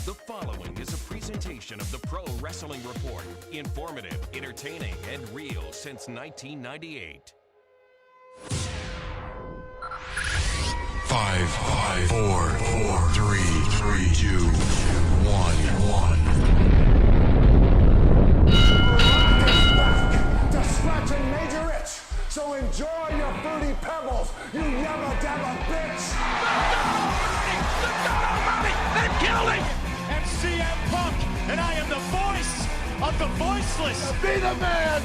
The following is a presentation of the Pro Wrestling Report. Informative, entertaining, and real since 1998. 5, 4, 3, 2, 1. To scratch and major itch. So enjoy your fruity pebbles, you yabba dabba bitch. The God Almighty! They've killed him! And CM Punk, and I am the voice of the voiceless. Be the man.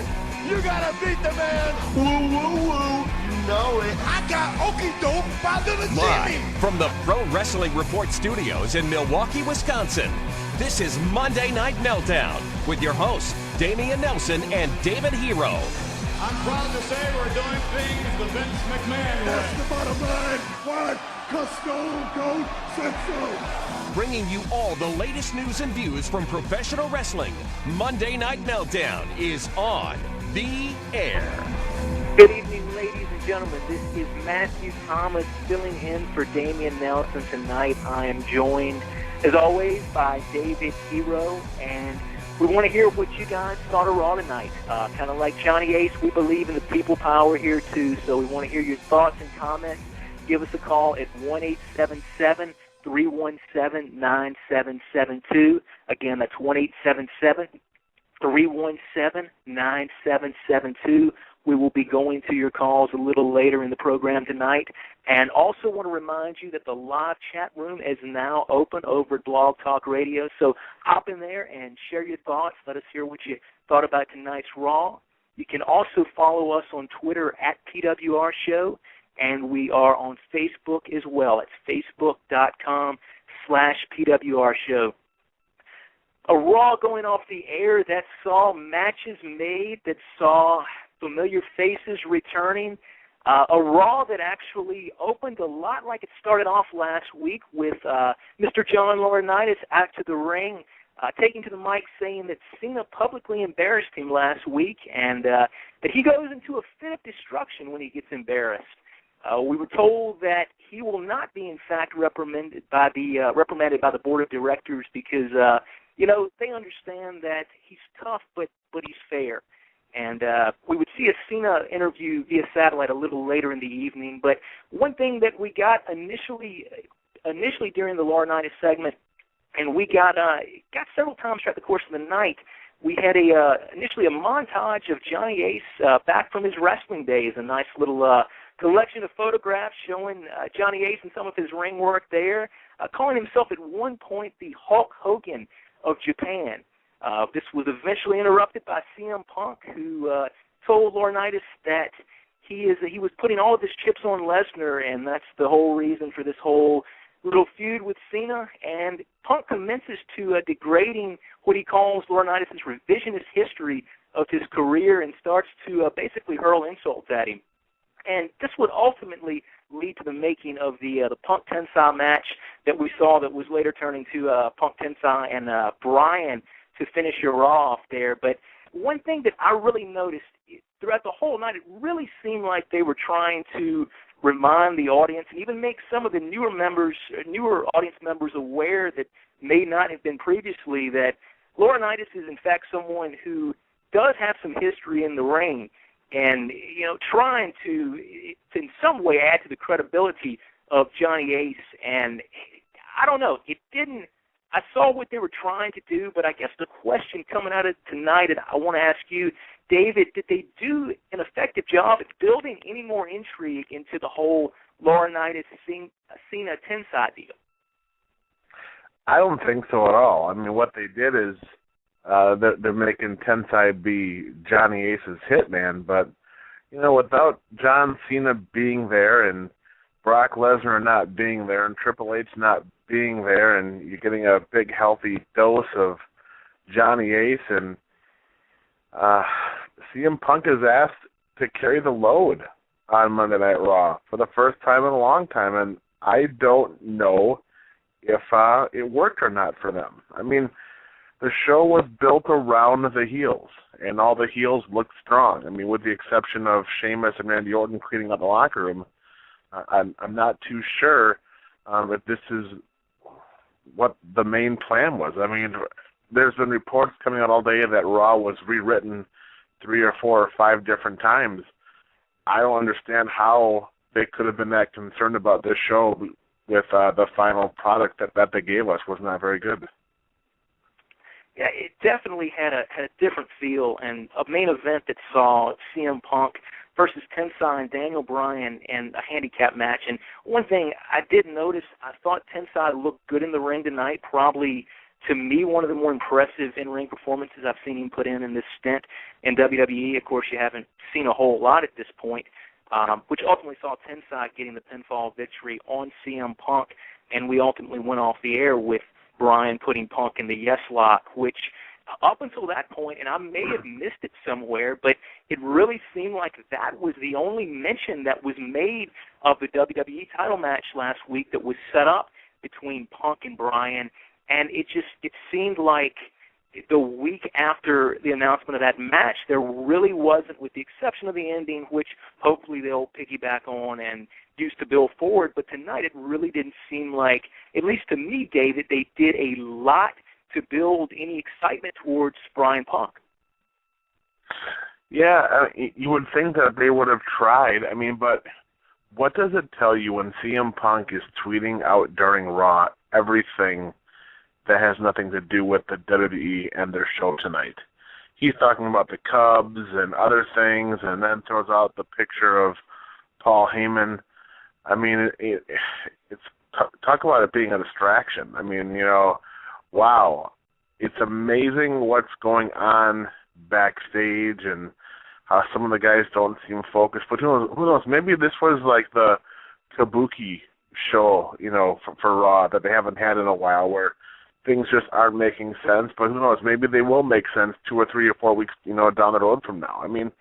You gotta beat the man. Woo woo woo. You know it. I got okie doke by the Live from the Pro Wrestling Report studios in Milwaukee, Wisconsin. This is Monday Night Meltdown with your hosts, Damian Nelson and David Hero. I'm proud to say we're doing things the Vince McMahon way. That's the bottom line. What? Cause Stone Cold said so. Bringing you all the latest news and views from professional wrestling. Monday Night Meltdown is on the air. Good evening, ladies and gentlemen. This is Matthew Thomas filling in for Damian Nelson tonight. I am joined, as always, by David Hero, and we want to hear what you guys thought of Raw tonight. Kind of like Johnny Ace, we believe in the people power here, too, so we want to hear your thoughts and comments. Give us a call at 1-877-317-9772. Again, that's 1-877-317-9772. We will be going to your calls a little later in the program tonight. And also want to remind you that the live chat room is now open over at Blog Talk Radio. So hop in there and share your thoughts. Let us hear what you thought about tonight's Raw. You can also follow us on Twitter at PWR Show. And we are on Facebook as well. It's facebook.com/PWR Show. A Raw going off the air that saw matches made, that saw familiar faces returning. A Raw that actually opened a lot like it started off last week with Mr. John Laurinaitis out to the ring, taking to the mic saying that Cena publicly embarrassed him last week and that he goes into a fit of destruction when he gets embarrassed. We were told that he will not be, in fact, reprimanded by the board of directors because, they understand that he's tough, but he's fair. And we would see a Cena interview via satellite a little later in the evening. But one thing that we got initially during the Laurinaitis segment, and we got several times throughout the course of the night, we had initially a montage of Johnny Ace back from his wrestling days, a nice little collection of photographs showing Johnny Ace and some of his ring work there, calling himself at one point the Hulk Hogan of Japan. This was eventually interrupted by CM Punk, who told Laurinaitis that he was putting all of his chips on Lesnar, and that's the whole reason for this whole little feud with Cena. And Punk commences to degrading what he calls Laurinaitis' revisionist history of his career and starts to basically hurl insults at him. And this would ultimately lead to the making of the Punk Tensai match that we saw that was later turning to Punk Tensai and Bryan to finish your Raw off there. But one thing that I really noticed throughout the whole night, it really seemed like they were trying to remind the audience and even make some of the newer audience members aware that may not have been previously that Laurinaitis is in fact someone who does have some history in the ring. And, trying to in some way add to the credibility of Johnny Ace. And I don't know, I saw what they were trying to do, but I guess the question coming out of tonight, and I want to ask you, David, did they do an effective job at building any more intrigue into the whole Laurinaitis-Cena Tensai deal? I don't think so at all. I mean, what they did is they're making Tensai be Johnny Ace's hitman, but, without John Cena being there and Brock Lesnar not being there and Triple H not being there, and you're getting a big, healthy dose of Johnny Ace, and CM Punk is asked to carry the load on Monday Night Raw for the first time in a long time, and I don't know if it worked or not for them. I mean, the show was built around the heels, and all the heels looked strong. I mean, with the exception of Sheamus and Randy Orton cleaning up the locker room, I'm not too sure if this is what the main plan was. I mean, there's been reports coming out all day that Raw was rewritten 3 or 4 or 5 different times. I don't understand how they could have been that concerned about this show with the final product that they gave us was not very good. Yeah, it definitely had a different feel, and a main event that saw CM Punk versus Tensai and Daniel Bryan in a handicap match. And one thing I did notice, I thought Tensai looked good in the ring tonight, probably, to me, one of the more impressive in-ring performances I've seen him put in this stint in WWE. Of course, you haven't seen a whole lot at this point, which ultimately saw Tensai getting the pinfall victory on CM Punk, and we ultimately went off the air with Bryan putting Punk in the yes lock, which up until that point, and I may have missed it somewhere, but it really seemed like that was the only mention that was made of the WWE title match last week that was set up between Punk and Bryan, and it seemed like the week after the announcement of that match, there really wasn't, with the exception of the ending, which hopefully they'll piggyback on and use to build forward, but tonight it really didn't seem like, at least to me, David, they did a lot to build any excitement towards Bryan Punk. Yeah, you would think that they would have tried. I mean, but what does it tell you when CM Punk is tweeting out during Raw everything that has nothing to do with the WWE and their show tonight? He's talking about the Cubs and other things, and then throws out the picture of Paul Heyman. I mean, it's talk about it being a distraction. I mean, wow, it's amazing what's going on backstage and how some of the guys don't seem focused. But who knows? Maybe this was like the kabuki show, for Raw that they haven't had in a while, where things just aren't making sense. But who knows? Maybe they will make sense 2 or 3 or 4 weeks, down the road from now. I mean,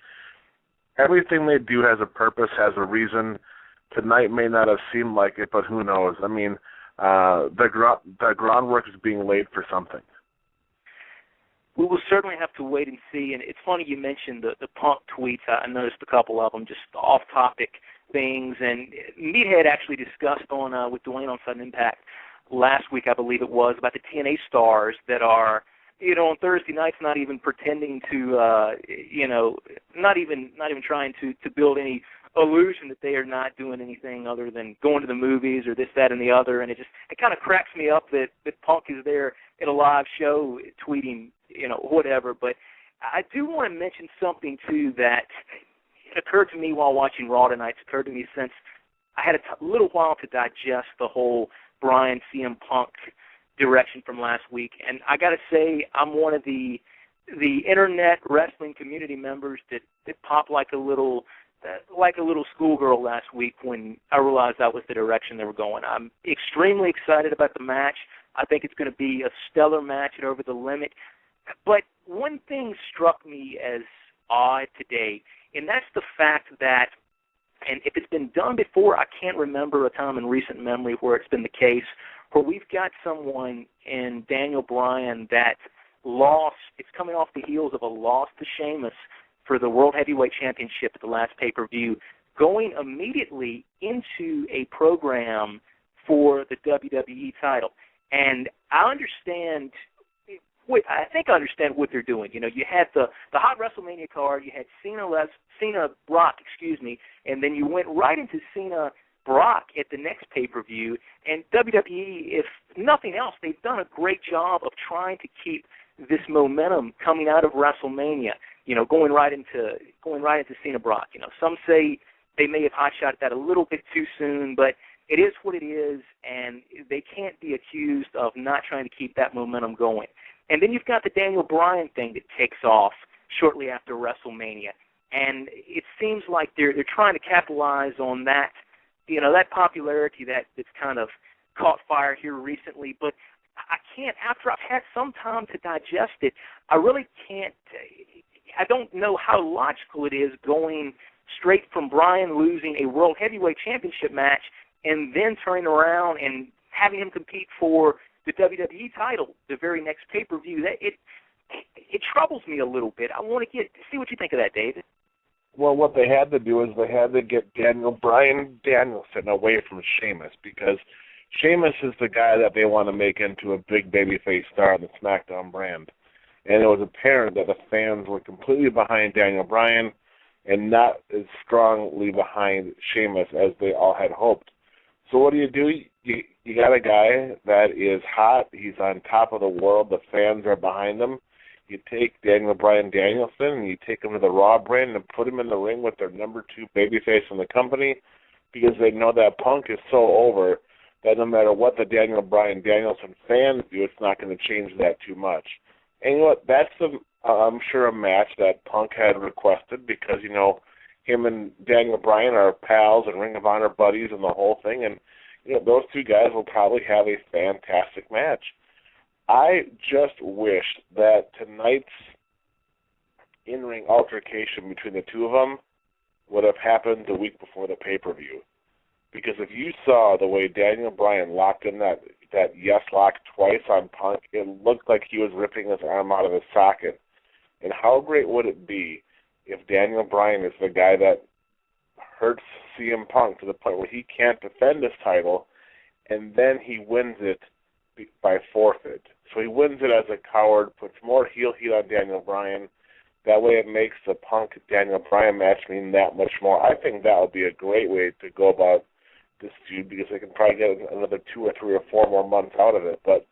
everything they do has a purpose, has a reason. Tonight may not have seemed like it, but who knows? I mean, the groundwork is being laid for something. We will certainly have to wait and see. And it's funny you mentioned the Punk tweets. I noticed a couple of them, just off-topic things. And Meathead actually discussed with Dwayne on Sudden Impact last week, I believe it was, about the TNA stars that are, on Thursday nights not even pretending to, not even trying to build any illusion that they are not doing anything other than going to the movies or this, that, and the other. And it kind of cracks me up that Punk is there at a live show tweeting, whatever. But I do want to mention something, too, that it occurred to me while watching Raw tonight. It's occurred to me since I had a little while to digest the whole Bryan CM Punk direction from last week. And I got to say, I'm one of the internet wrestling community members that popped like a little schoolgirl last week when I realized that was the direction they were going. I'm extremely excited about the match. I think it's going to be a stellar match at Over the Limit. But one thing struck me as odd today, and that's the fact that, and if it's been done before, I can't remember a time in recent memory where it's been the case, where we've got someone in Daniel Bryan that lost, it's coming off the heels of a loss to Sheamus for the World Heavyweight Championship at the last pay-per-view, going immediately into a program for the WWE title. And I think I understand what they're doing. You had the Hot WrestleMania card, you had Cena Brock, and then you went right into Cena Brock at the next pay-per-view. And WWE, if nothing else, they've done a great job of trying to keep this momentum coming out of WrestleMania, going right into Cena Brock. Some say they may have hot-shot that a little bit too soon, but it is what it is, and they can't be accused of not trying to keep that momentum going. And then you've got the Daniel Bryan thing that takes off shortly after WrestleMania, and it seems like they're trying to capitalize on that, that popularity that's kind of caught fire here recently. But I can't, after I've had some time to digest it, I really can't. I don't know how logical it is going straight from Bryan losing a World Heavyweight Championship match and then turning around and having him compete for the WWE title the very next pay-per-view. It troubles me a little bit. I want to see what you think of that, David. Well, what they had to do is they had to get Daniel Bryan Danielson away from Sheamus, because Sheamus is the guy that they want to make into a big babyface star of the SmackDown brand. And it was apparent that the fans were completely behind Daniel Bryan and not as strongly behind Sheamus as they all had hoped. So what do? You got a guy that is hot. He's on top of the world. The fans are behind him. You take Daniel Bryan Danielson and you take him to the Raw brand and put him in the ring with their number 2 babyface in the company because they know that Punk is so over that no matter what the Daniel Bryan Danielson fans do, it's not going to change that too much. And you know what? That's, I'm sure, a match that Punk had requested because, you know, him and Daniel Bryan are pals and Ring of Honor buddies and the whole thing. And, you know, those two guys will probably have a fantastic match. I just wish that tonight's in-ring altercation between the two of them would have happened the week before the pay-per-view. Because if you saw the way Daniel Bryan locked in that yes lock twice on Punk, it looked like he was ripping his arm out of his socket. And how great would it be if Daniel Bryan is the guy that hurts CM Punk to the point where he can't defend his title, and then he wins it by forfeit. So he wins it as a coward, puts more heel heat on Daniel Bryan. That way it makes the Punk-Daniel Bryan match mean that much more. I think that would be a great way to go about this feud because they can probably get another 2 or 3 or 4 more months out of it. But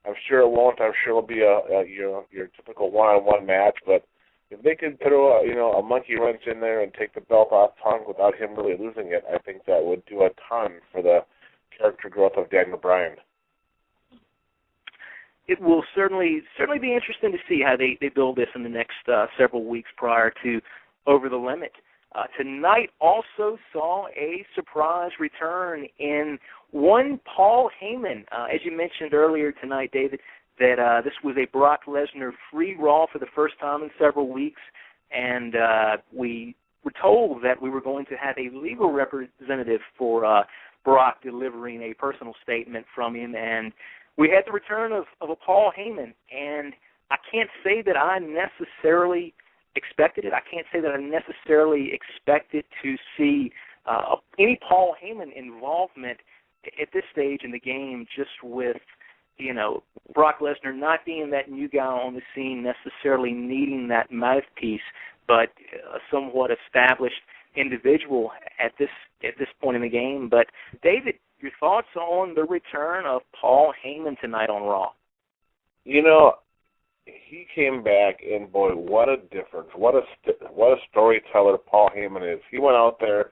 I'm sure it won't. I'm sure it'll be your typical one-on-one match. But if they could put a monkey wrench in there and take the belt off Punk without him really losing it, I think that would do a ton for the character growth of Daniel Bryan. It will certainly be interesting to see how they build this in the next several weeks prior to Over the Limit. Tonight also saw a surprise return in one Paul Heyman. As you mentioned earlier tonight, David, that this was a Brock Lesnar free Raw for the first time in several weeks, and we were told that we were going to have a legal representative for Brock delivering a personal statement from him, and we had the return of a Paul Heyman, and I can't say that I necessarily expected it. I can't say that I necessarily expected to see any Paul Heyman involvement at this stage in the game, just with, Brock Lesnar not being that new guy on the scene, necessarily needing that mouthpiece, but a somewhat established individual at this point in the game. But, David, your thoughts on the return of Paul Heyman tonight on Raw? He came back, and boy, what a difference! What a storyteller Paul Heyman is. He went out there,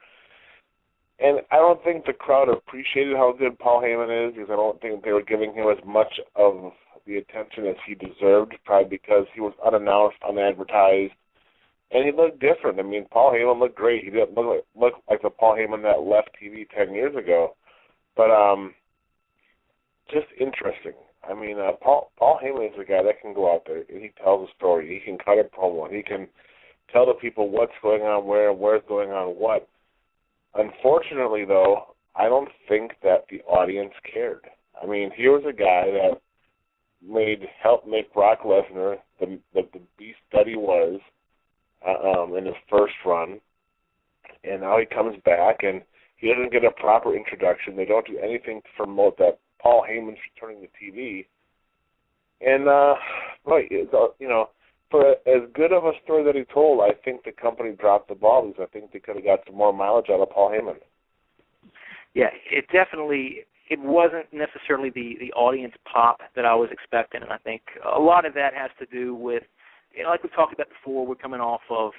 and I don't think the crowd appreciated how good Paul Heyman is, because I don't think they were giving him as much of the attention as he deserved, probably because he was unannounced, unadvertised, and he looked different. I mean, Paul Heyman looked great. He didn't look like the Paul Heyman that left TV 10 years ago. But just interesting. I mean, Paul Heyman is a guy that can go out there and he tells a story. He can cut a promo. He can tell the people what's going on where's going on what. Unfortunately, though, I don't think that the audience cared. I mean, here was a guy that helped make Brock Lesnar the beast that he was in his first run, and now he comes back and he doesn't get a proper introduction. They don't do anything to promote that Paul Heyman's returning to TV. And, for as good of a story that he told, I think the company dropped the ball because I think they could have got some more mileage out of Paul Heyman. Yeah, it wasn't necessarily the audience pop that I was expecting, and I think a lot of that has to do with, like we talked about before, we're coming off of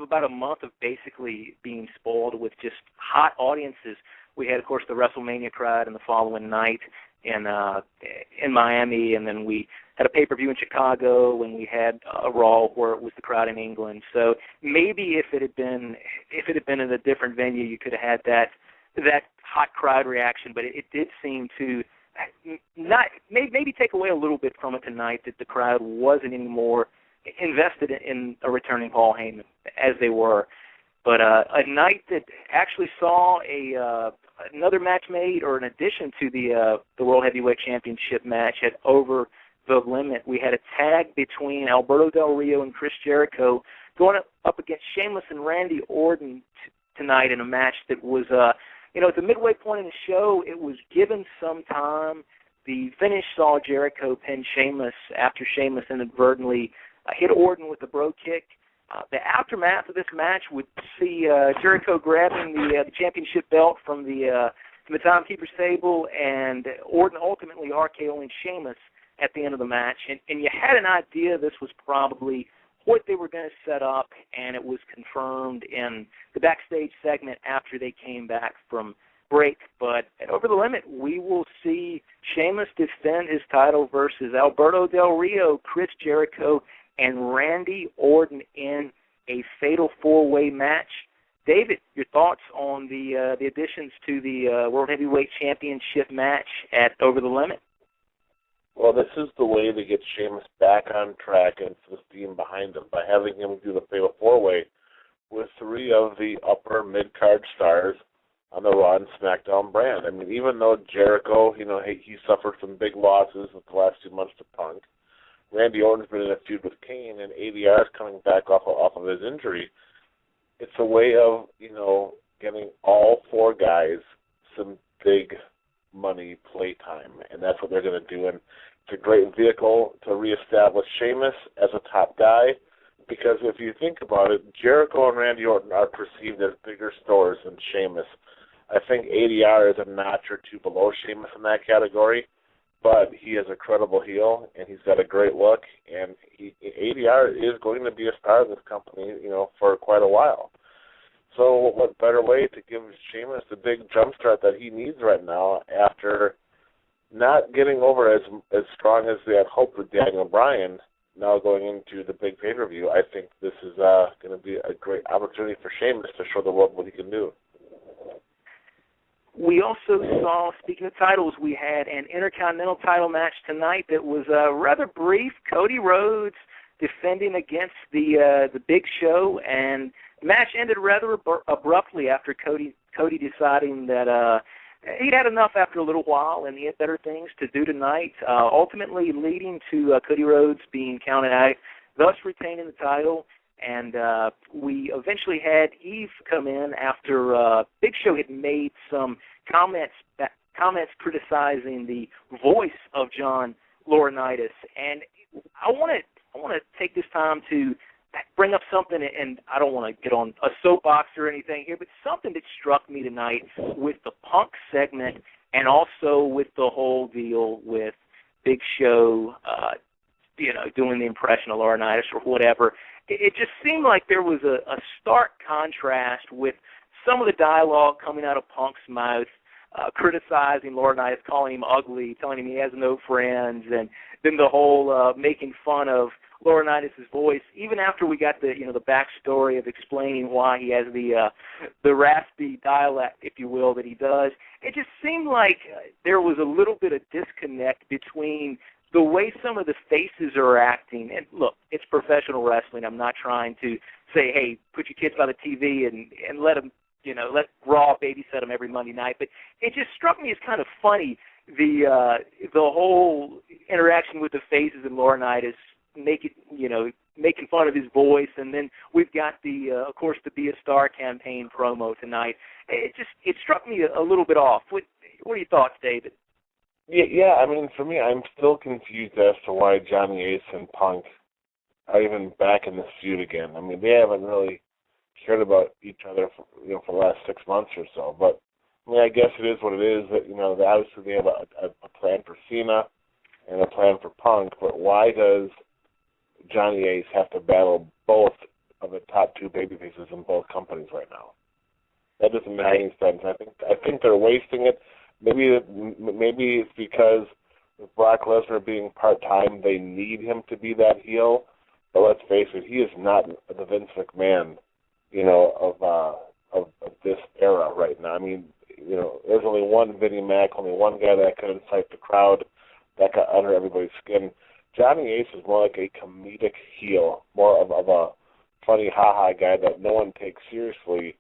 about a month of basically being spoiled with just hot audiences. We had, of course, the WrestleMania crowd in the following night in Miami, and then we had a pay-per-view in Chicago, and we had a Raw where it was the crowd in England. So maybe if it had been in a different venue, you could have had that hot crowd reaction. But it did seem to not maybe take away a little bit from it tonight, that the crowd wasn't anymore invested in a returning Paul Heyman as they were. But a night that actually saw another match made, or an addition to the World Heavyweight Championship match at Over the Limit. We had a tag between Alberto Del Rio and Chris Jericho going up against Sheamus and Randy Orton tonight in a match that was at the midway point in the show, it was given some time. The finish saw Jericho pin Sheamus after Sheamus inadvertently hit Orton with the bro kick. The aftermath of this match would see Jericho grabbing the championship belt from the timekeeper's table, and Orton ultimately RKOing Sheamus at the end of the match. And you had an idea this was probably what they were going to set up, and it was confirmed in the backstage segment after they came back from break. But at Over the Limit, we will see Sheamus defend his title versus Alberto Del Rio, Chris Jericho, and Randy Orton in a fatal four-way match. David, your thoughts on the additions to the World Heavyweight Championship match at Over the Limit? Well, this is the way to get Sheamus back on track and the steam behind him, by having him do the fatal four-way with three of the upper mid-card stars on the Raw and SmackDown brand. I mean, even though Jericho, he suffered some big losses in the last 2 months to Punk, Randy Orton's been in a feud with Kane, and ADR is coming back off of his injury. It's a way of, getting all four guys some big money playtime, and that's what they're going to do. And it's a great vehicle to reestablish Sheamus as a top guy, because if you think about it, Jericho and Randy Orton are perceived as bigger stars than Sheamus. I think ADR is a notch or two below Sheamus in that category, but he is a credible heel, and he's got a great look, and ADR is going to be a star of this company, for quite a while. So what better way to give Sheamus the big jump start that he needs right now after not getting over as strong as they had hoped with Daniel Bryan, now going into the big pay-per-view. I think this is going to be a great opportunity for Sheamus to show the world what he can do. We also saw, speaking of titles, we had an Intercontinental title match tonight that was rather brief. Cody Rhodes defending against the Big Show, and the match ended rather abruptly after Cody deciding that he'd had enough after a little while and he had better things to do tonight, ultimately leading to Cody Rhodes being counted out, thus retaining the title. And we eventually had Eve come in after Big Show had made some comments criticizing the voice of John Laurinaitis. And I want to take this time to bring up something, and I don't want to get on a soapbox or anything here, but something that struck me tonight with the Punk segment and also with the whole deal with Big Show, doing the impression of Laurinaitis or whatever. It just seemed like there was a stark contrast with some of the dialogue coming out of Punk's mouth, criticizing Laurinaitis, calling him ugly, telling him he has no friends, and then the whole making fun of Laurinaitis' voice. Even after we got the backstory of explaining why he has the raspy dialect, if you will, that he does, it just seemed like there was a little bit of disconnect between the way some of the faces are acting. And look, it's professional wrestling. I'm not trying to say, hey, put your kids by the TV and let them, let Raw babysit them every Monday night. But it just struck me as kind of funny, the whole interaction with the faces and Laurinaitis, making fun of his voice. And then we've got of course, the Be a Star campaign promo tonight. It struck me a little bit off. What are your thoughts, David? Yeah, I mean, for me, I'm still confused as to why Johnny Ace and Punk are even back in this feud again. I mean, they haven't really cared about each other for the last 6 months or so. But I mean, I guess it is what it is. That obviously they have a plan for Cena and a plan for Punk. But why does Johnny Ace have to battle both of the top two babyfaces in both companies right now? That doesn't make any sense. I think they're wasting it. Maybe it's because with Brock Lesnar being part-time, they need him to be that heel. But let's face it, he is not the Vince McMahon, of this era right now. I mean, there's only one Vinnie Mac, only one guy that could incite the crowd, that got under everybody's skin. Johnny Ace is more like a comedic heel, more of a funny ha-ha guy that no one takes seriously,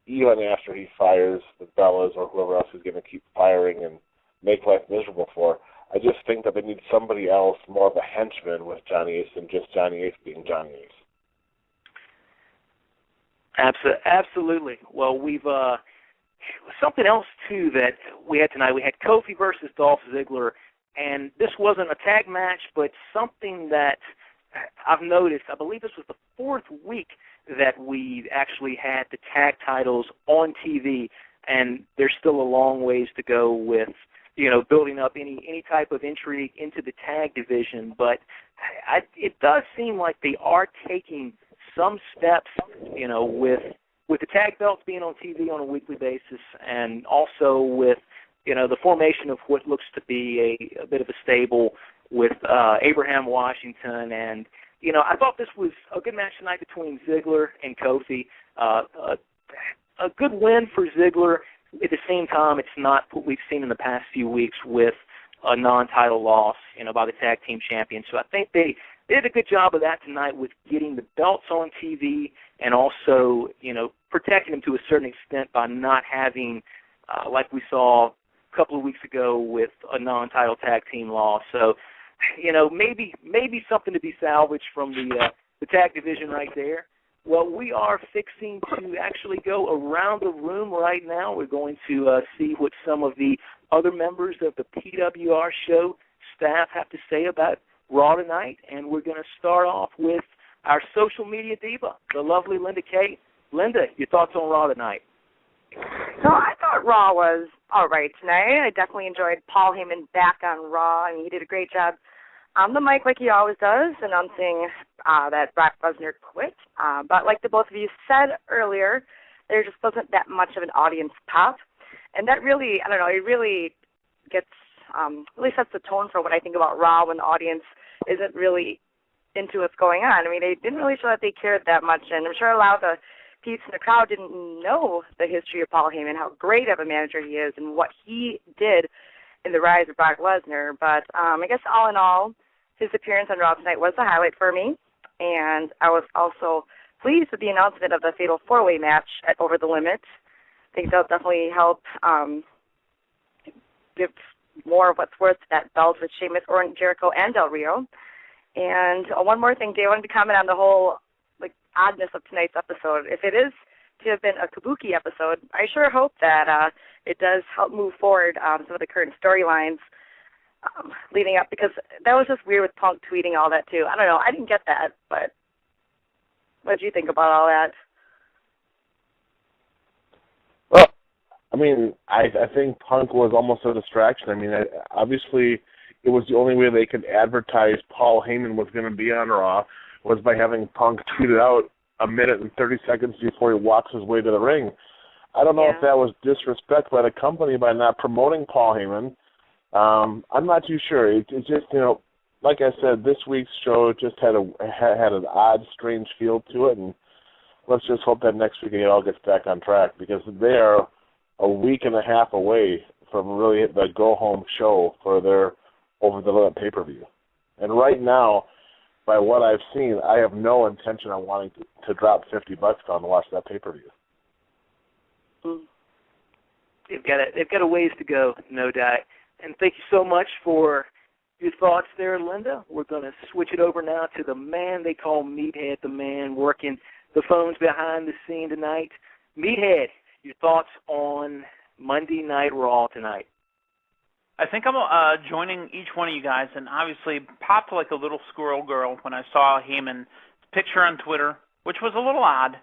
even after he fires the Bellas or whoever else he's going to keep firing and make life miserable for. I just think that they need somebody else, more of a henchman with Johnny Ace than just Johnny Ace being Johnny Ace. Absolutely. Well, we've something else, too, that we had tonight, we had Kofi versus Dolph Ziggler, and this wasn't a tag match, but something that I've noticed, I believe this was the fourth week that we actually had the tag titles on TV, and there's still a long ways to go with, building up any type of intrigue into the tag division, but it does seem like they are taking some steps, with the tag belts being on TV on a weekly basis, and also with, the formation of what looks to be a bit of a stable with Abraham Washington. And, I thought this was a good match tonight between Ziggler and Kofi. A good win for Ziggler. At the same time, it's not what we've seen in the past few weeks with a non-title loss, by the tag team champions. So I think they did a good job of that tonight with getting the belts on TV and also, protecting them to a certain extent by not having, like we saw a couple of weeks ago with a non-title tag team loss. So, maybe something to be salvaged from the tag division right there. Well, we are fixing to actually go around the room right now. We're going to see what some of the other members of the PWR show staff have to say about Raw tonight, and we're going to start off with our social media diva, the lovely Linda Kay. Linda, your thoughts on Raw tonight? So I thought Raw was all right tonight. I definitely enjoyed Paul Heyman back on Raw. I mean, he did a great job on the mic like he always does, announcing that Brock Lesnar quit. But like the both of you said earlier, there just wasn't that much of an audience pop. And that really, I don't know, it really gets, really sets the tone for what I think about Raw when the audience isn't really into what's going on. I mean, they didn't really show that they cared that much, and I'm sure a lot of the peeps in the crowd didn't know the history of Paul Heyman, how great of a manager he is, and what he did in the rise of Brock Lesnar. But I guess all in all, his appearance on Raw tonight was the highlight for me, and I was also pleased with the announcement of the Fatal 4-Way match at Over the Limit. I think that'll definitely help give more of what's worth to that belt with Sheamus, Orton, Jericho, and Del Rio. And one more thing, Dave, I wanted to comment on the whole oddness of tonight's episode. If it is to have been a kabuki episode, I sure hope that it does help move forward some of the current storylines leading up, because that was just weird with Punk tweeting all that too. I don't know. I didn't get that, but what did you think about all that? Well, I mean, I think Punk was almost a distraction. I mean, obviously it was the only way they could advertise Paul Heyman was going to be on Raw was by having Punk tweet it out a minute and 30 seconds before he walks his way to the ring. I don't know if that was disrespect by the company by not promoting Paul Heyman. I'm not too sure. It's just, like I said, this week's show just had an odd, strange feel to it, and let's just hope that next week it all gets back on track, because they are a week and a half away from really the go-home show for their Over the Limit pay-per-view. And right now, by what I've seen, I have no intention on wanting to drop $50 on to watch that pay-per-view. They've got a ways to go, no doubt. And thank you so much for your thoughts there, Linda. We're going to switch it over now to the man they call Meathead, the man working the phones behind the scene tonight. Meathead, your thoughts on Monday Night Raw tonight? I think I'm joining each one of you guys, and obviously popped like a little squirrel girl when I saw Heyman's picture on Twitter, which was a little odd.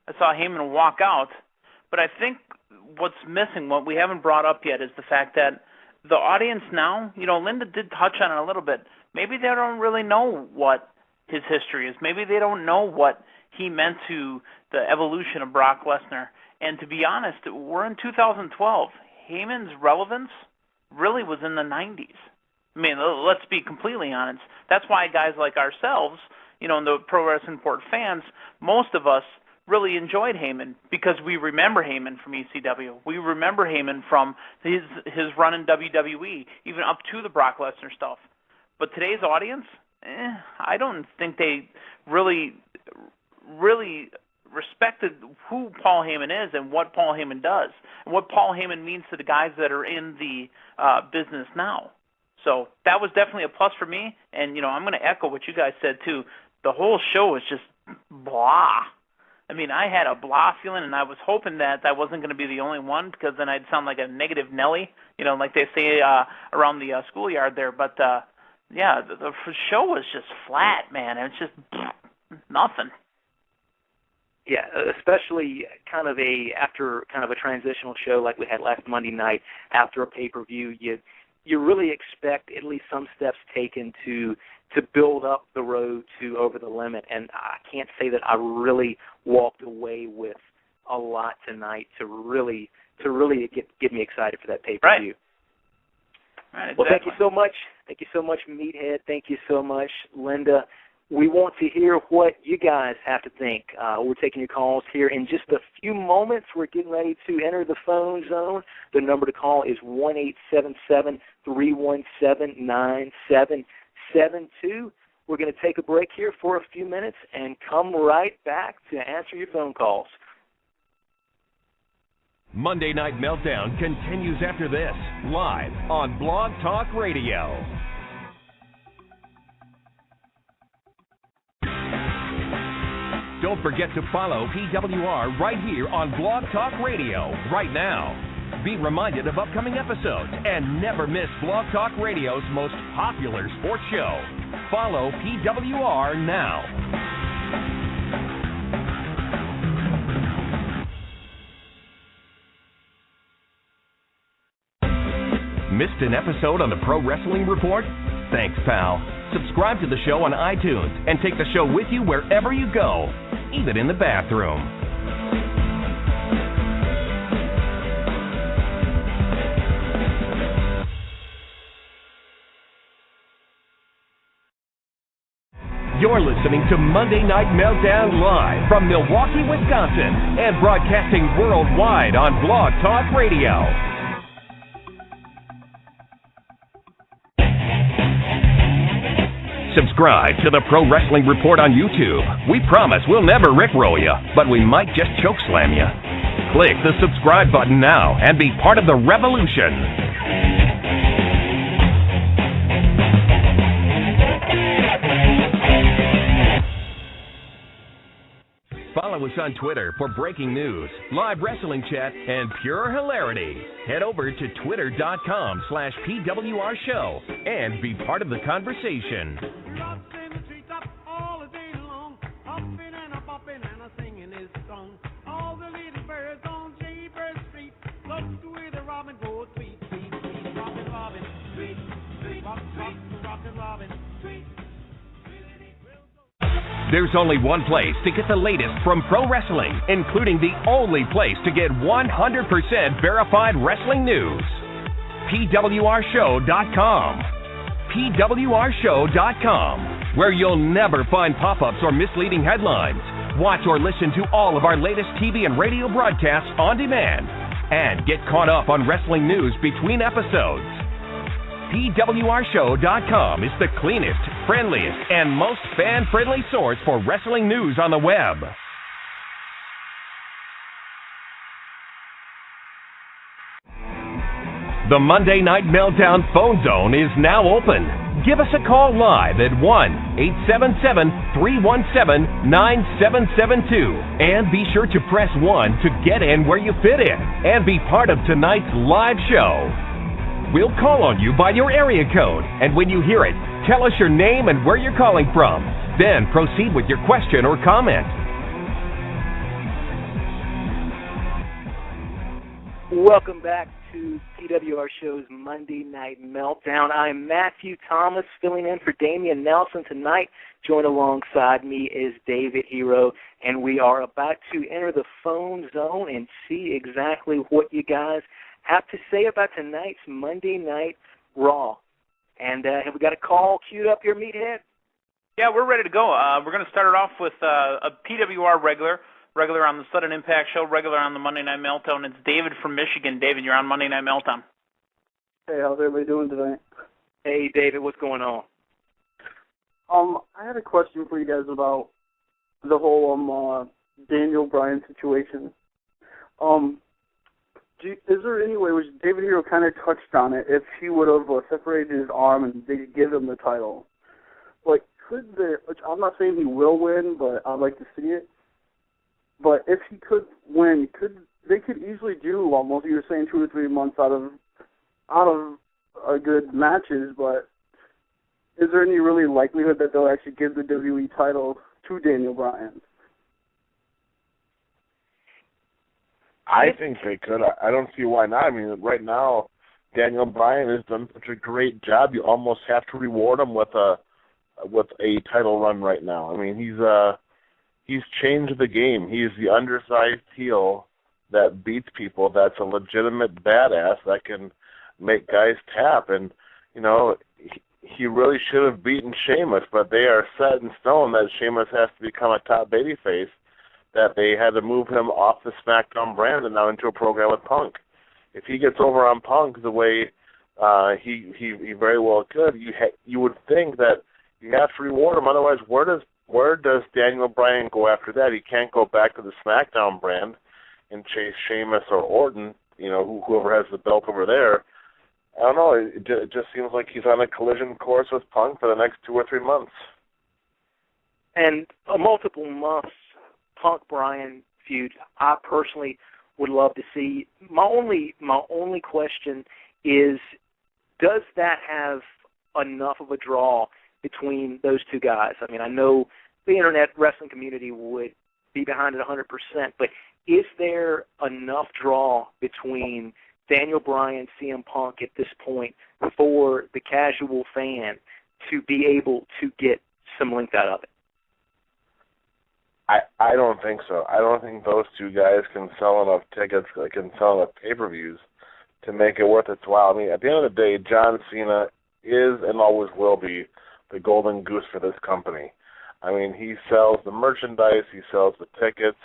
I saw Heyman walk out, but I think what's missing, what we haven't brought up yet, is the fact that the audience now, Linda did touch on it a little bit, maybe they don't really know what his history is. Maybe they don't know what he meant to the evolution of Brock Lesnar. And to be honest, we're in 2012. Heyman's relevance really was in the 90s. I mean, let's be completely honest. That's why guys like ourselves, the Pro Wrestling Report fans, most of us really enjoyed Heyman because we remember Heyman from ECW. We remember Heyman from his run in WWE, even up to the Brock Lesnar stuff. But today's audience, I don't think they really respected who Paul Heyman is and what Paul Heyman does and what Paul Heyman means to the guys that are in the business now. So that was definitely a plus for me. And, I'm going to echo what you guys said, too. The whole show is just blah. I mean, I had a blah feeling, and I was hoping that I wasn't going to be the only one, because then I'd sound like a negative Nelly, you know, like they say around the schoolyard there. But, yeah, the show was just flat, man. It was just nothing. Yeah, especially after a transitional show like we had last Monday night, after a pay-per-view, you really expect at least some steps taken to build up the road to Over the Limit, and I can't say that I really walked away with a lot tonight to really get me excited for that pay-per-view. Right, exactly. Well, thank you so much. Thank you so much, Meathead. Thank you so much, Linda. We want to hear what you guys have to think. We're taking your calls here in just a few moments. We're getting ready to enter the phone zone. The number to call is 1-877-317-9772. We're going to take a break here for a few minutes and come right back to answer your phone calls. Monday Night Meltdown continues after this, live on Blog Talk Radio. Don't forget to follow PWR right here on Blog Talk Radio right now. Be reminded of upcoming episodes and never miss Blog Talk Radio's most popular sports show. Follow PWR now. Missed an episode on the Pro Wrestling Report? Thanks, pal. Subscribe to the show on iTunes and take the show with you wherever you go, even in the bathroom. You're listening to Monday Night Meltdown live from Milwaukee, Wisconsin, and broadcasting worldwide on Blog Talk Radio. Subscribe to the Pro Wrestling Report on YouTube. We promise we'll never rickroll you, but we might just chokeslam you. Click the subscribe button now and be part of the revolution. Follow us on Twitter for breaking news, live wrestling chat, and pure hilarity. Head over to twitter.com/PWR Show and be part of the conversation. There's only one place to get the latest from pro wrestling, including the only place to get 100% verified wrestling news. PWRshow.com. PWRshow.com, where you'll never find pop-ups or misleading headlines. Watch or listen to all of our latest TV and radio broadcasts on demand, and get caught up on wrestling news between episodes. PWRshow.com is the cleanest, friendliest, and most fan-friendly source for wrestling news on the web. The Monday Night Meltdown phone zone is now open. Give us a call live at 1-877-317-9772. And be sure to press 1 to get in where you fit in and be part of tonight's live show. We'll call on you by your area code, and when you hear it, tell us your name and where you're calling from. Then proceed with your question or comment. Welcome back to PWR Show's Monday Night Meltdown. I'm Matthew Thomas, filling in for Damian Nelson tonight. Joined alongside me is David Hero, and we are about to enter the phone zone and see exactly what you guys have to say about tonight's Monday Night Raw. And have we got a call queued up here, Meathead? Yeah, we're ready to go. We're going to start it off with a PWR regular on the Sudden Impact Show, regular on the Monday Night Meltdown. It's David from Michigan. David, you're on Monday Night Meltdown. Hey, how's everybody doing tonight? Hey, David, what's going on? I had a question for you guys about the whole Daniel Bryan situation. Is there any way, which David Hero kind of touched on it, if he would have separated his arm and they could give him the title? Like, which I'm not saying he will win, but I'd like to see it. But if he could win, they could easily do almost, you were saying, 2 or 3 months out of good matches, but is there any really likelihood that they'll actually give the WWE title to Daniel Bryan? I think they could. I don't see why not. I mean, right now, Daniel Bryan has done such a great job. You almost have to reward him with a title run right now. I mean, he's changed the game. He's the undersized heel that beats people. That's a legitimate badass that can make guys tap. And you know, he really should have beaten Sheamus, but they are set in stone that Sheamus has to become a top babyface. That they had to move him off the SmackDown brand and now into a program with Punk. If he gets over on Punk the way he very well could, you would think that you have to reward him. Otherwise, where does Daniel Bryan go after that? He can't go back to the SmackDown brand and chase Sheamus or Orton, you know, whoever has the belt over there. I don't know. It just seems like he's on a collision course with Punk for the next 2 or 3 months. And a multiple months Punk-Bryan feud, I personally would love to see. My only question is, does that have enough of a draw between those two guys? I mean, I know the internet wrestling community would be behind it 100%, but is there enough draw between Daniel Bryan, CM Punk at this point for the casual fan to be able to get some length out of it? I don't think so. I don't think those two guys can sell enough tickets, can sell enough pay-per-views to make it worth its while. I mean, at the end of the day, John Cena is and always will be the golden goose for this company. I mean, he sells the merchandise, he sells the tickets,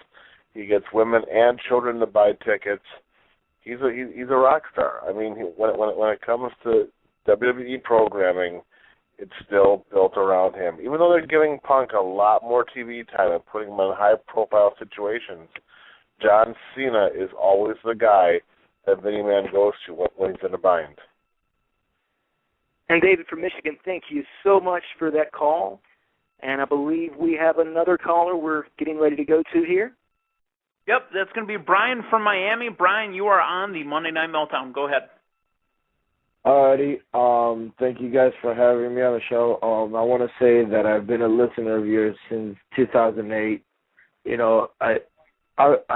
he gets women and children to buy tickets. He's a rock star. I mean, when it comes to WWE programming, it's still built around him. Even though they're giving Punk a lot more TV time and putting him in high-profile situations, John Cena is always the guy that Vinnie Man goes to when he's in a bind. And David from Michigan, thank you so much for that call. And I believe we have another caller we're getting ready to go to here. Yep, that's going to be Brian from Miami. Brian, you are on the Monday Night Meltdown. Go ahead. Alrighty. Thank you guys for having me on the show. I want to say that I've been a listener of yours since 2008. You know, I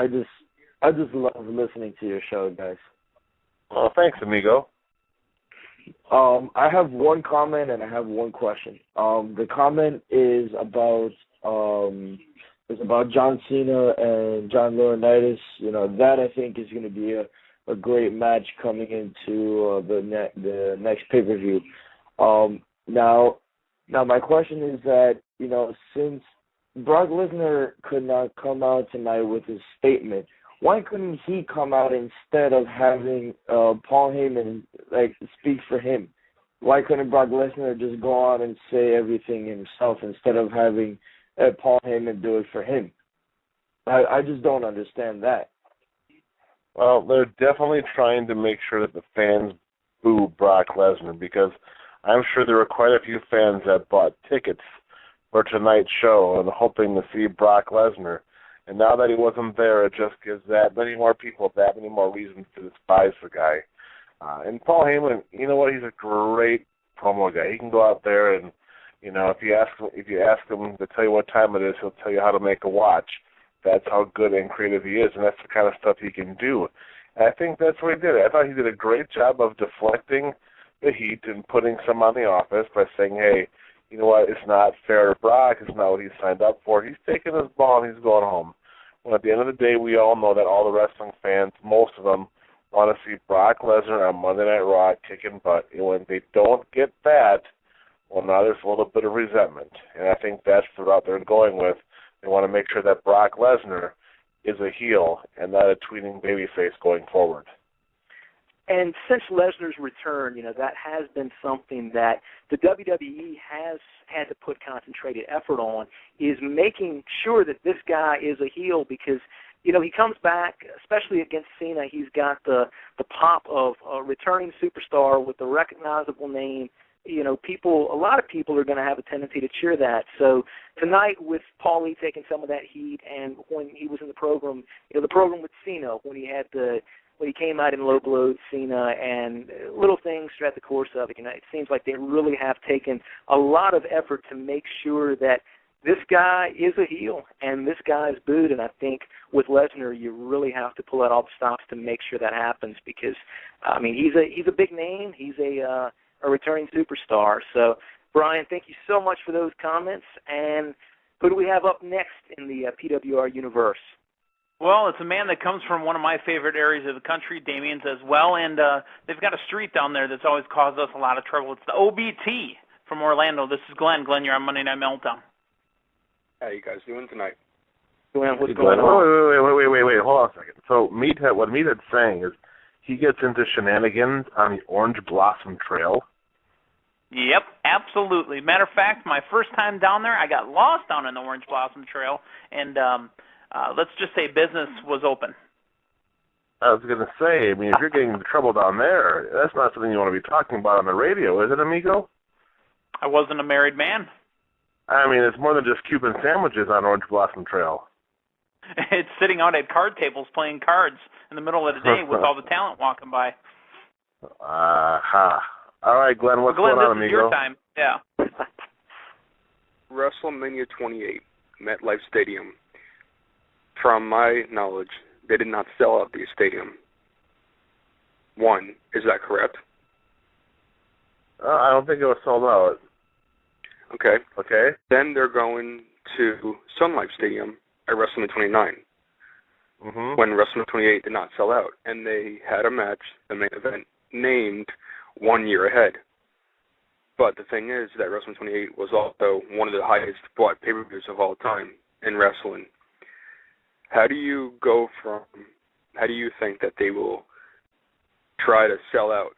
just love listening to your show, guys. Well, thanks, amigo. I have one comment and I have one question. The comment is about John Cena and John Laurinaitis. You know, that I think is going to be a great match coming into the next pay-per-view. Now my question is that, you know, since Brock Lesnar could not come out tonight with his statement, why couldn't he come out instead of having Paul Heyman speak for him? Why couldn't Brock Lesnar just go out and say everything himself instead of having Paul Heyman do it for him? I just don't understand that. Well, they're definitely trying to make sure that the fans boo Brock Lesnar, because I'm sure there were quite a few fans that bought tickets for tonight's show and hoping to see Brock Lesnar. And now that he wasn't there, it just gives that many more people that many more reasons to despise the guy. And Paul Heyman, you know what? He's a great promo guy. He can go out there and, you know, if you ask him to tell you what time it is, he'll tell you how to make a watch. That's how good and creative he is, and that's the kind of stuff he can do. And I think that's what he did. I thought he did a great job of deflecting the heat and putting some on the office by saying, hey, you know what, it's not fair to Brock. It's not what he signed up for. He's taking his ball and he's going home. Well, at the end of the day, we all know that all the wrestling fans, most of them, want to see Brock Lesnar on Monday Night Raw kicking butt. And when they don't get that, well, now there's a little bit of resentment. And I think that's the route they're going with. They want to make sure that Brock Lesnar is a heel and not a tweeting babyface going forward. And since Lesnar's return, you know, that has been something that the WWE has had to put concentrated effort on, is making sure that this guy is a heel because, you know, he comes back, especially against Cena, he's got the pop of a returning superstar with a recognizable name a lot of people are going to have a tendency to cheer that. So tonight, with Paulie taking some of that heat, and when he was in the program, the program with Cena, when he came out in low blows, Cena, and little things throughout the course of it, it seems like they really have taken a lot of effort to make sure that this guy is a heel and this guy's booed. And I think with Lesnar, you really have to pull out all the stops to make sure that happens, because he's a big name. He's a returning superstar. So, Brian, thank you so much for those comments. And who do we have up next in the PWR universe? Well, it's a man that comes from one of my favorite areas of the country, Damien's as well, and they've got a street down there that's always caused us a lot of trouble. It's the OBT from Orlando. This is Glenn. Glenn, you're on Monday Night Meltdown. How you guys doing tonight? Glenn, what's going on? Wait, hold on a second. So what Meathead's saying is he gets into shenanigans on the Orange Blossom Trail. Yep, absolutely. Matter of fact, my first time down there, I got lost down in the Orange Blossom Trail, and let's just say business was open. I was going to say, if you're getting into trouble down there, that's not something you want to be talking about on the radio, is it, amigo? I wasn't a married man. It's more than just Cuban sandwiches on Orange Blossom Trail. It's sitting out at card tables playing cards in the middle of the day with all the talent walking by. Aha. All right, Glenn, what's going on, amigo? Glenn, this is your time. Yeah. WrestleMania 28, MetLife Stadium. From my knowledge, they did not sell out the stadium. One, is that correct? I don't think it was sold out. Okay. Then they're going to Sun Life Stadium at WrestleMania 29. Mm-hmm. When WrestleMania 28 did not sell out, and they had a match, the main event, named 1 year ahead. But the thing is that WrestleMania 28 was also one of the highest bought pay-per-views of all time in wrestling. How do you think that they will try to sell out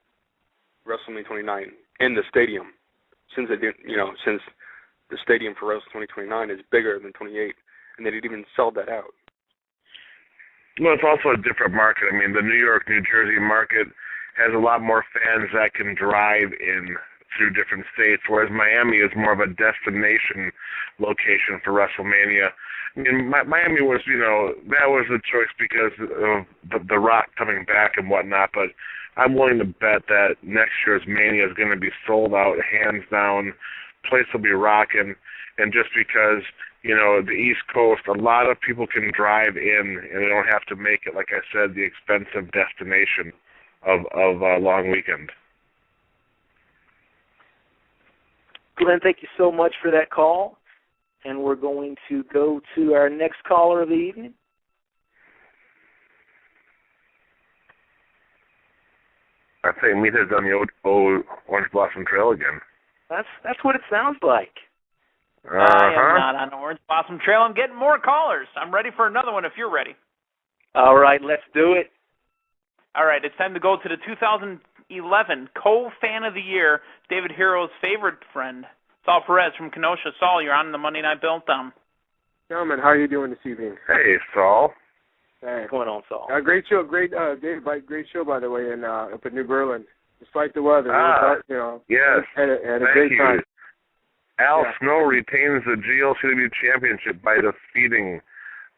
WrestleMania 29 in the stadium, since they didn't, since the stadium for WrestleMania 29 is bigger than 28, and they didn't even sell that out? Well, it's also a different market. The New York, New Jersey market has a lot more fans that can drive in through different states, whereas Miami is more of a destination location for WrestleMania. Miami was, that was a choice because of the Rock coming back and whatnot, but I'm willing to bet that next year's Mania is going to be sold out, hands down. Place will be rocking, and just because, the East Coast, a lot of people can drive in, and they don't have to make it, like I said, the expensive destination of a long weekend. Glenn, thank you so much for that call. And we're going to go to our next caller of the evening. I think Meathead's on the Orange Blossom Trail again. That's what it sounds like. I am not on Orange Blossom Trail. I'm getting more callers. I'm ready for another one if you're ready. All right, let's do it. All right, it's time to go to the 2011 Co-Fan of the Year, David Hero's favorite friend, Saul Perez from Kenosha. Saul, you're on the Monday Night Meltdown. Gentlemen, how are you doing this evening? Hey, Saul. Hey. What's going on, Saul? Great show, Dave, great show, by the way, up in New Berlin. Despite the weather, yes, had a great time. Al Snow retains the GLCW Championship by defeating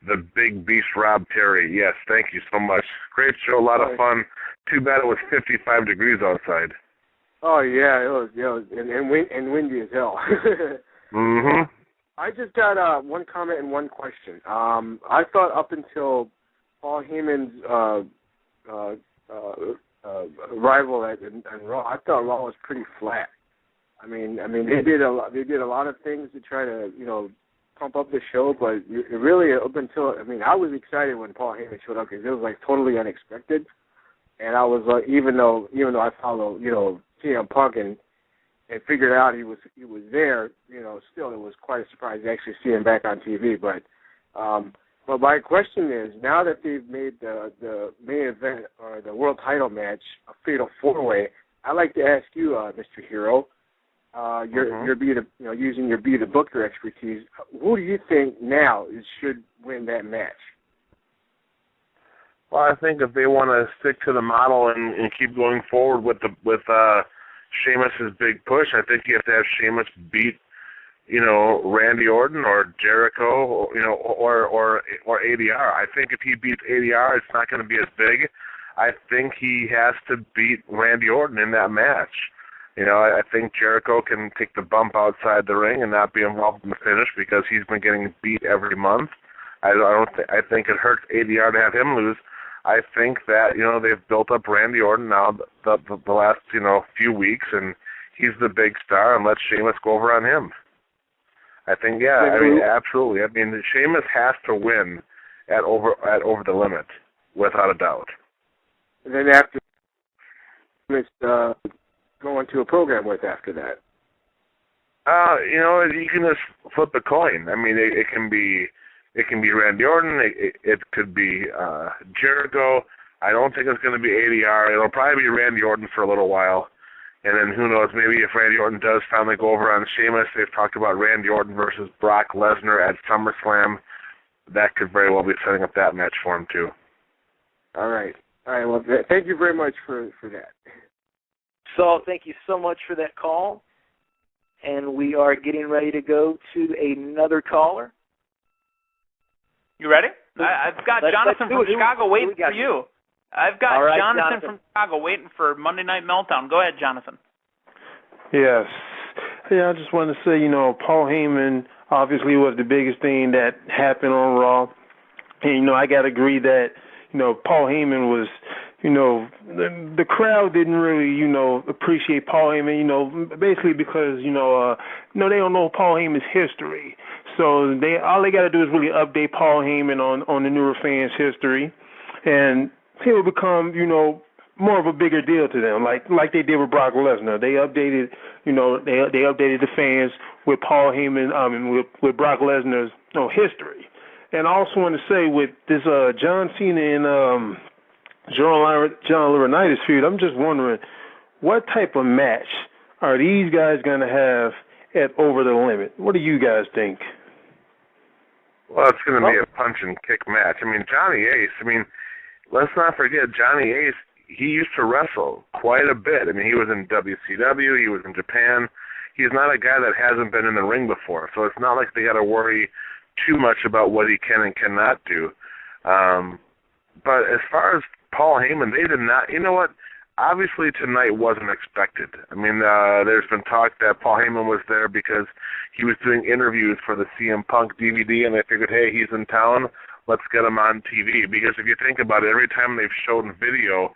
the big beast Rob Terry. Yes, thank you so much. Great show, a lot of fun. Too bad it was 55 degrees outside. Oh yeah, it was and windy as hell. Mhm. I just got one comment and one question. I thought up until Paul Heyman's rival at Raw, I thought Raw was pretty flat. I mean, they did a lot of things to try to, pump up the show, but it really up until, I was excited when Paul Heyman showed up because it was like totally unexpected, and I was like, even though I follow, CM Punk and figured out he was there, still it was quite a surprise to actually see him back on TV. But my question is, now that they've made the main event or the world title match a fatal 4-way, I'd like to ask you, Mr. Hero, using your Be the Booker expertise, who do you think now should win that match? Well, I think if they want to stick to the model and keep going forward with Sheamus' big push. I think you have to have Sheamus beat, Randy Orton or Jericho, or ADR. I think if he beats ADR, it's not going to be as big. I think he has to beat Randy Orton in that match. I think Jericho can take the bump outside the ring and not be involved in the finish because he's been getting beat every month. I think it hurts ADR to have him lose. I think that they've built up Randy Orton now the last few weeks, and he's the big star, and let Sheamus go over on him. I think absolutely. I mean, Sheamus has to win at over the limit without a doubt. And then after go into a program with after that. You can just flip a coin. I mean, it can be Randy Orton. It could be Jericho. I don't think it's going to be ADR. It'll probably be Randy Orton for a little while. And then who knows, maybe if Randy Orton does finally go over on Sheamus, they've talked about Randy Orton versus Brock Lesnar at SummerSlam. That could very well be setting up that match for him, too. All right. Well, thank you very much for that. Saul, thank you so much for that call. And we are getting ready to go to another caller. You ready? I've got Jonathan from Chicago waiting for you. I've got Jonathan from Chicago waiting for Monday Night Meltdown. Go ahead, Jonathan. Yes. Yeah, I just wanted to say, Paul Heyman obviously was the biggest thing that happened on Raw. And, I got to agree that, Paul Heyman was, the crowd didn't really, appreciate Paul Heyman, basically because, they don't know Paul Heyman's history. So all they got to do is really update Paul Heyman on the newer fans' history, and he will become, more of a bigger deal to them, like they did with Brock Lesnar. They updated, they updated the fans with Paul Heyman, with Brock Lesnar's history. And I also want to say with this John Cena and John Laurinaitis feud, I'm just wondering what type of match are these guys going to have at Over the Limit? What do you guys think? Well, it's going to be a punch and kick match. I mean, Johnny Ace, let's not forget, Johnny Ace, he used to wrestle quite a bit. I mean, he was in WCW, he was in Japan. He's not a guy that hasn't been in the ring before, so it's not like they got to worry too much about what he can and cannot do. But as far as Paul Heyman, they did not, obviously tonight wasn't expected. I mean, there's been talk that Paul Heyman was there because he was doing interviews for the CM Punk DVD, and they figured, hey, he's in town, let's get him on TV. Because if you think about it, every time they've shown video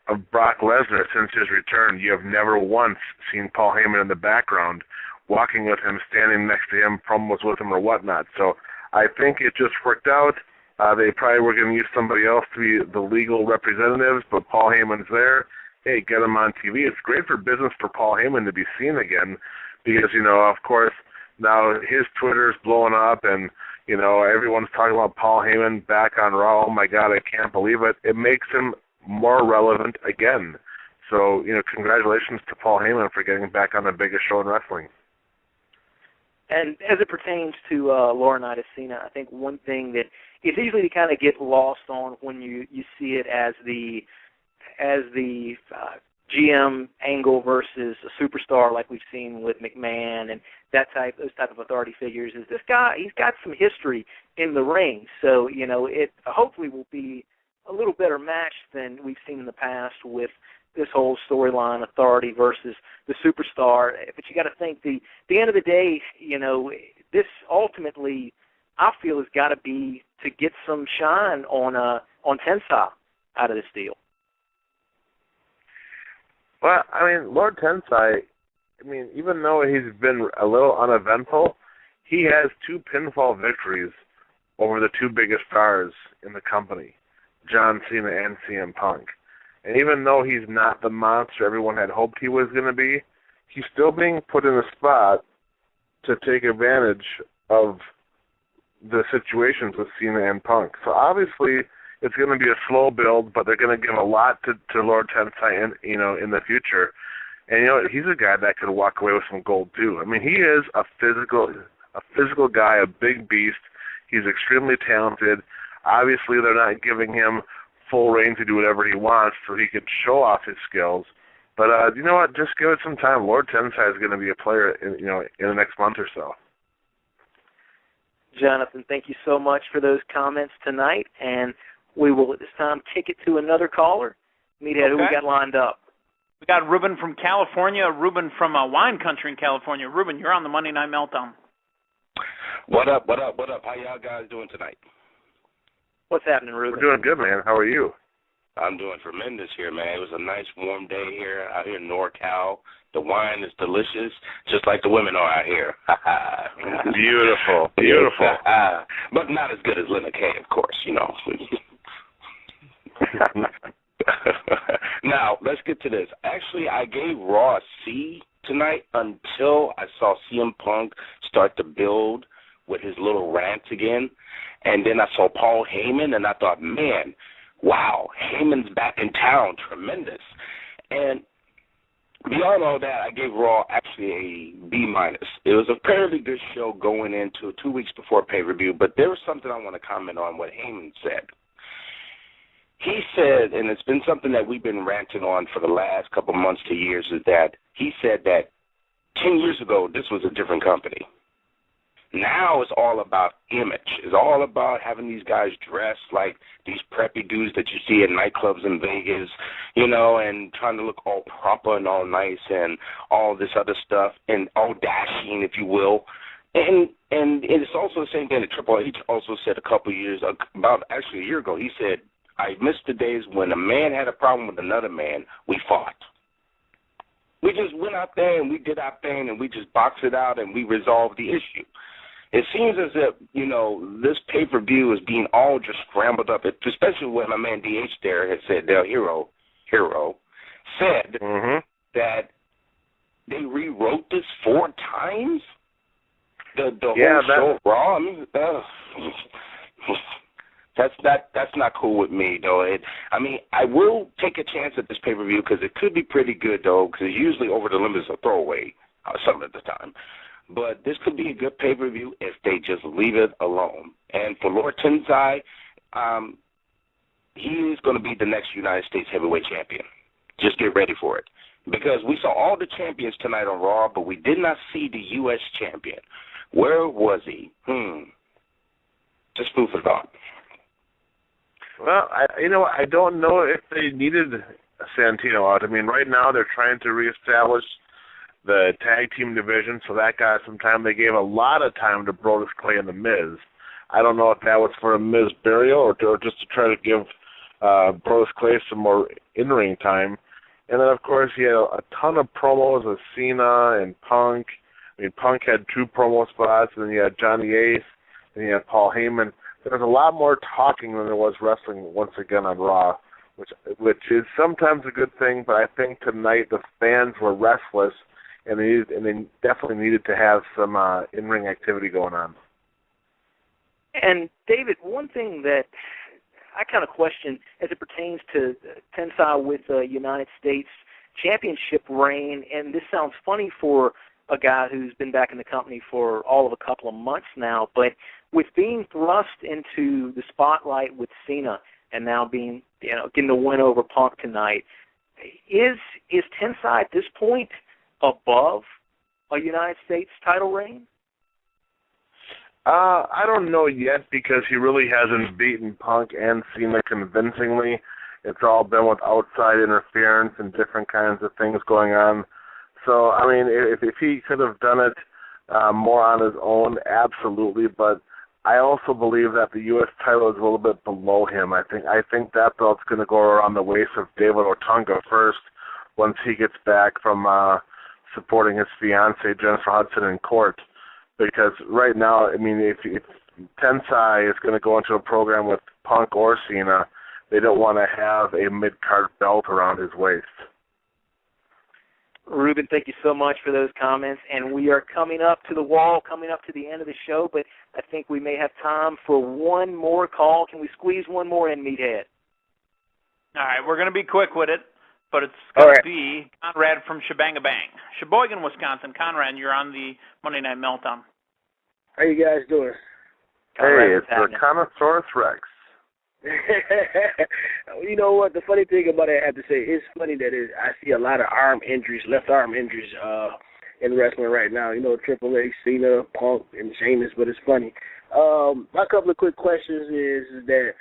of Brock Lesnar since his return, you have never once seen Paul Heyman in the background, walking with him, standing next to him, promos with him or whatnot. So I think it just worked out. They probably were going to use somebody else to be the legal representatives, but Paul Heyman's there. Hey, get him on TV. It's great for business for Paul Heyman to be seen again because, of course, now his Twitter's blowing up and, everyone's talking about Paul Heyman back on Raw. Oh, my God, I can't believe it. It makes him more relevant again. So, congratulations to Paul Heyman for getting back on the biggest show in wrestling. And as it pertains to Laurinaitis Cena, I think one thing that it's easy to kind of get lost on when you see it as the GM angle versus a superstar like we've seen with McMahon and those type of authority figures, is this guy, he's got some history in the ring. So, it hopefully will be a little better match than we've seen in the past with this whole storyline, authority versus the superstar. But you got to think, the end of the day, this ultimately, I feel, has got to be to get some shine on Tensai out of this deal. Well, Lord Tensai, even though he's been a little uneventful, he has 2 pinfall victories over the 2 biggest stars in the company, John Cena and CM Punk. And even though he's not the monster everyone had hoped he was going to be, he's still being put in a spot to take advantage of the situations with Cena and Punk. So obviously it's going to be a slow build, but they're going to give a lot to Lord Tensai in the future. And he's a guy that could walk away with some gold too. He is a physical guy, a big beast. He's extremely talented. Obviously they're not giving him full reign to do whatever he wants so he can show off his skills. But you know what? Just give it some time. Lord Tensai is going to be a player, in the next month or so. Jonathan, thank you so much for those comments tonight, and we will at this time kick it to another caller. Meathead, who we got lined up? We got Ruben from California, Ruben from wine country in California. Ruben, you're on the Monday Night Meltdown. What up? How y'all guys doing tonight? What's happening, Ruben? We're doing good, man. How are you? I'm doing tremendous here, man. It was a nice warm day here out here in NorCal. The wine is delicious, just like the women are out here. Beautiful, beautiful. But not as good as Linda Kay, of course, Now, let's get to this. Actually, I gave Raw a C tonight until I saw CM Punk start to build with his little rants again. And then I saw Paul Heyman, and I thought, man, wow, Heyman's back in town, tremendous. And beyond all that, I gave Raw actually a B-. It was a fairly good show going into 2 weeks before pay-per-view, but there was something I want to comment on what Heyman said. He said, and it's been something that we've been ranting on for the last couple months to years, is that he said that 10 years ago, this was a different company. Now it's all about image. It's all about having these guys dressed like these preppy dudes that you see at nightclubs in Vegas, and trying to look all proper and all nice and all this other stuff and all dashing, if you will. And it's also the same thing that Triple H also said a year ago. He said, I miss the days when a man had a problem with another man, we fought. We just went out there and we did our thing and we just boxed it out and we resolved the issue. It seems as if, this pay-per-view is being all just scrambled up, especially when my man DH there had said, Del Hero said that they rewrote this 4 times? The whole show Raw? I mean, that's not cool with me, though. I will take a chance at this pay-per-view because it could be pretty good, though, because usually Over the Limit is a throwaway some of the time. But this could be a good pay-per-view if they just leave it alone. And for Lord Tensai, he is going to be the next United States heavyweight champion. Just get ready for it. Because we saw all the champions tonight on Raw, but we did not see the U.S. champion. Where was he? Just food for thought. Well, I don't know if they needed Santino out. Right now they're trying to reestablish the tag team division, so that got some time. They gave a lot of time to Brodus Clay and The Miz. I don't know if that was for a Miz burial or just to try to give Brodus Clay some more in-ring time. And then, of course, he had a ton of promos with Cena and Punk. Punk had 2 promo spots, and then you had Johnny Ace, and you had Paul Heyman. There was a lot more talking than there was wrestling once again on Raw, which is sometimes a good thing, but I think tonight the fans were restless, and they definitely needed to have some in-ring activity going on. And, David, one thing that I kind of question as it pertains to Tensai with the United States Championship reign, and this sounds funny for a guy who's been back in the company for all of a couple of months now, but with being thrust into the spotlight with Cena and now being, getting the win over Punk tonight, is Tensai at this point above a United States title reign? I don't know yet because he really hasn't beaten Punk and Cena convincingly. It's all been with outside interference and different kinds of things going on. So, if he could have done it more on his own, absolutely. But I also believe that the U.S. title is a little bit below him. I think that belt's going to go around the waist of David Otunga first once he gets back from supporting his fiancée, Jennifer Hudson, in court. Because right now, if Tensai is going to go into a program with Punk or Cena, they don't want to have a mid-card belt around his waist. Ruben, thank you so much for those comments. And we are coming up to the wall, coming up to the end of the show, but I think we may have time for one more call. Can we squeeze one more in, Meathead? All right, we're going to be quick with it, but it's going to be Conrad from Shebangabang. Sheboygan, Wisconsin. Conrad, you're on the Monday Night Meltdown. How you guys doing? Hey, it's the Connosaurus Rex. You know what? The funny thing about it, I have to say, it's funny that I see a lot of arm injuries, left arm injuries in wrestling right now. You know, Triple H, Cena, Punk, and Sheamus, but it's funny. My couple of quick questions is that,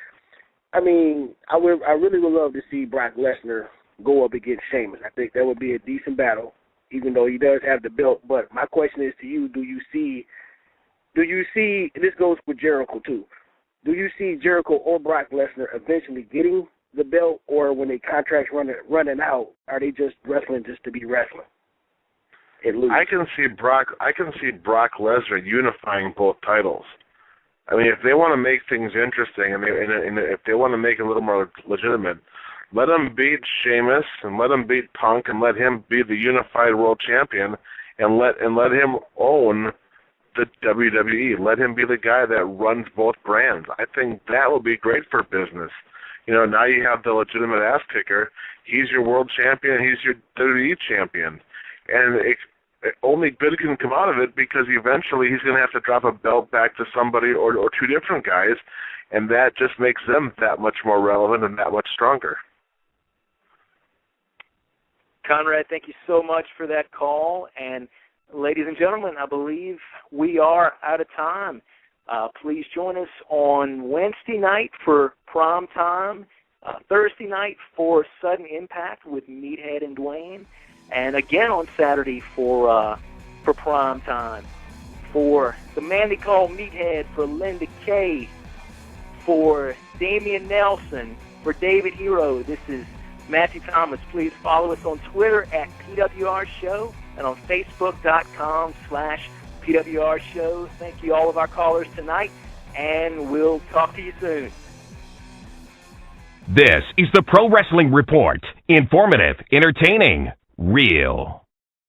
I mean, I really would love to see Brock Lesnar go up against Sheamus. I think that would be a decent battle, even though he does have the belt. But my question is to you, do you see, this goes for Jericho too, do you see Jericho or Brock Lesnar eventually getting the belt, or when their contracts running out, are they just wrestling just to be wrestling? I can see Brock Lesnar unifying both titles. I mean, if they want to make things interesting and if they want to make it a little more legitimate, let him beat Sheamus and let him beat Punk and let him be the unified world champion and let him own the WWE. Let him be the guy that runs both brands. I think that will be great for business. You know, now you have the legitimate ass kicker. He's your world champion. He's your WWE champion. And only good can come out of it because eventually he's going to have to drop a belt back to somebody or two different guys, and that just makes them that much more relevant and that much stronger. Conrad, thank you so much for that call. And ladies and gentlemen, I believe we are out of time. Please join us on Wednesday night for Prime Time, Thursday night for Sudden Impact with Meathead and Dwayne, and again on Saturday for Prime Time. For the man they call Meathead, for Linda Kay, for Damian Nelson, for David Hero, this is Matthew Thomas. Please follow us on Twitter at PWR Show and on Facebook.com/PWR Show. Thank you all of our callers tonight, and we'll talk to you soon. This is the Pro Wrestling Report. Informative, entertaining, real.